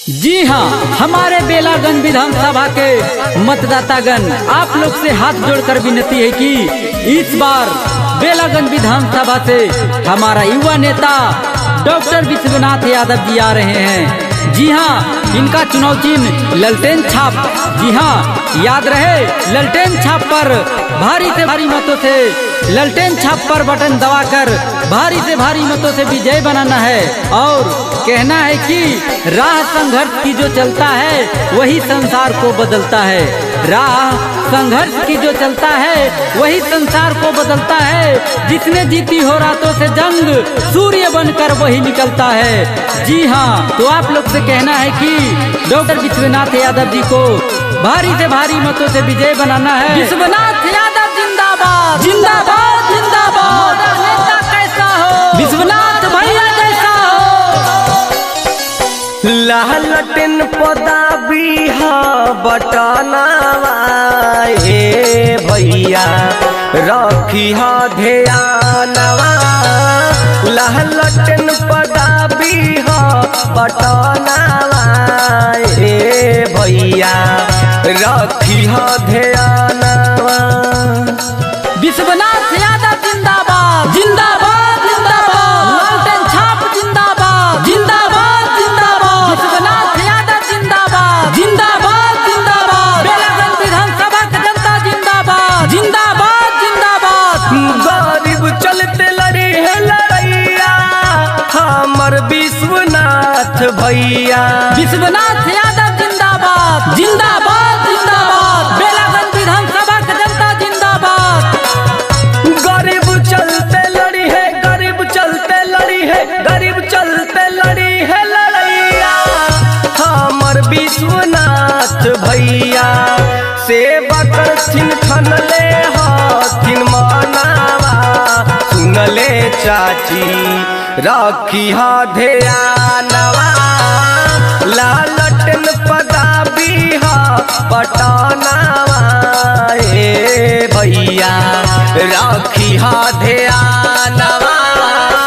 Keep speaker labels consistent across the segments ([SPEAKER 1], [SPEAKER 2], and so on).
[SPEAKER 1] जी हाँ, हमारे बेलागंज विधानसभा के मतदातागण आप लोग से हाथ जोड़कर विनती है कि इस बार बेलागंज विधानसभा से हमारा युवा नेता डॉक्टर विश्वनाथ यादव जी आ रहे हैं। जी हाँ, इनका चुनाव चिन्ह ललटेन छाप। जी हाँ, याद रहे ललटेन छाप पर भारी से भारी मतों से ललटेन छाप पर बटन दबाकर भारी से भारी मतों से विजय बनाना है। और कहना है कि राह संघर्ष की जो चलता है वही संसार को बदलता है। राह संघर्ष की जो चलता है वही संसार को बदलता है। जिसने जीती हो रातों से जंग सूर्य बनकर वही निकलता है। जी हाँ, तो आप लोग से कहना है कि डॉक्टर विश्वनाथ यादव जी को भारी से भारी मतों से विजय बनाना है। विश्वनाथ यादव जिंदाबाद जिंदाबाद जिंदाबाद। नेता कैसा हो? विश्वनाथ भैया जैसा हो।
[SPEAKER 2] लहलटिन पदा बीहा बटनावा भैया रखी हा ध्यानवा। लहलटिन पदा बीहा बटनावा भैया रखी हा ध्यानवा।
[SPEAKER 1] विश्वनाथ यादव जिंदाबाद जिंदाबाद जिंदाबाद। ललटेन छाप जिंदाबाद जिंदाबाद जिंदाबाद। विश्वनाथ यादव जिंदाबाद जिंदाबाद जिंदाबाद। बेलागंज विधानसभा की जनता जिंदाबाद जिंदाबाद जिंदाबाद।
[SPEAKER 2] गरीब चलते लड़ी है लड़ैया हमर विश्वनाथ भैया।
[SPEAKER 1] विश्वनाथ यादव जिंदाबाद जिंदाबाद जिंदाबाद। बेलागंज विधानसभा की जनता जिंदाबाद।
[SPEAKER 2] गरीब चलते लड़ी है गरीब चलते लड़ी है गरीब चलते लड़ी है लड़ैया हमर विश्वनाथ भैया। सेवा करथिन खनले हथिन मनावा सुनले चाची रखी हा ध्यानवा। लालटन पदा बीहा पटनावा भैया रखी हा ध्यानवा।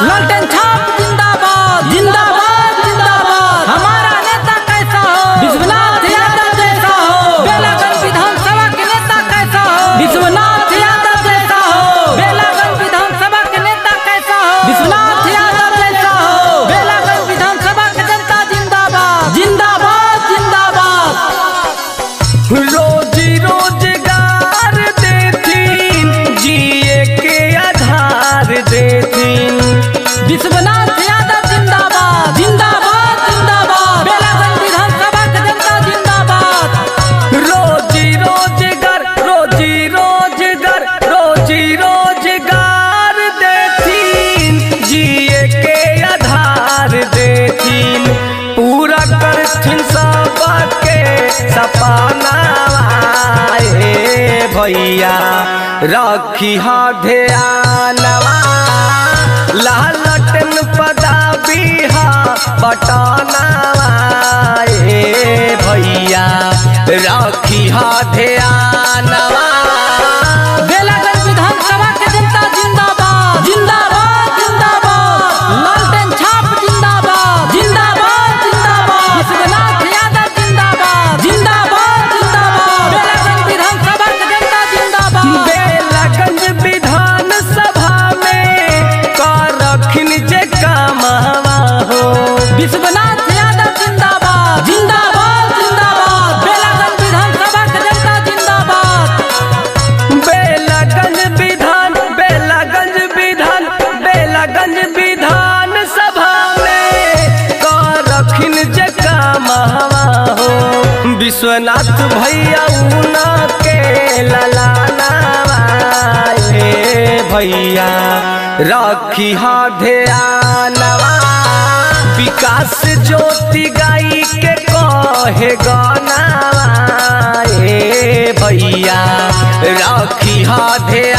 [SPEAKER 1] ललटेन छाप जिंदाबाद जिंदाबाद जिंदाबाद। हमारा नेता कैसा हो? विश्वनाथ यादव जैसा हो। बेलागंज विधानसभा के नेता कैसा हो? विश्वनाथ यादव जैसा हो। बेलागंज विधानसभा के नेता कैसा हो? विश्वनाथ यादव जैसा हो। बेलागंज विधानसभा की जनता जिंदाबाद जिंदाबाद जिंदाबाद।
[SPEAKER 2] रोजी रोजगार देतीन जिए के आधार देतीन।
[SPEAKER 1] विश्वनाथ यादव जिंदाबाद जिंदाबाद जिंदाबाद। बेलागंज विधानसभा की जनता जिंदाबाद।
[SPEAKER 2] रोजी रोजगार रोजी रोजगार रोजी रोजगार देतीन जिए के आधार देतीन। पूरा करथिन सबके सपनावा भैया रखी हा ध्यानवा। लालटन पदा बीहा बटनावा भैया रखी हा ध्यानवा।
[SPEAKER 1] बेलागंज विधानसभा की जनता जिंदाबाद जिंदाबाद जिंदाबाद। ललटेन छाप जिंदाबाद जिंदाबाद जिंदाबाद। विश्वनाथ यादव जिंदाबाद जिंदाबाद जिंदाबाद। बेलागंज विधानसभा की जनता जिंदाबाद।
[SPEAKER 2] बेलागंज विधानसभा में करखिन जे कामवा हो।
[SPEAKER 1] विश्वनाथ यादव जिंदाबाद जिंदाबाद जिंदाबाद। बेलागंज विधानसभा की जनता जिंदाबाद।
[SPEAKER 2] बेलागंज विधान बेलागंज विधान सभा में करखिन जे कामवा हो। विश्वनाथ भैया उना के ललानावा भैया रखी हा ध्यानवा। विकास ज्योति गाई के कहे गानावा भैया रखी हा ध्यानवा।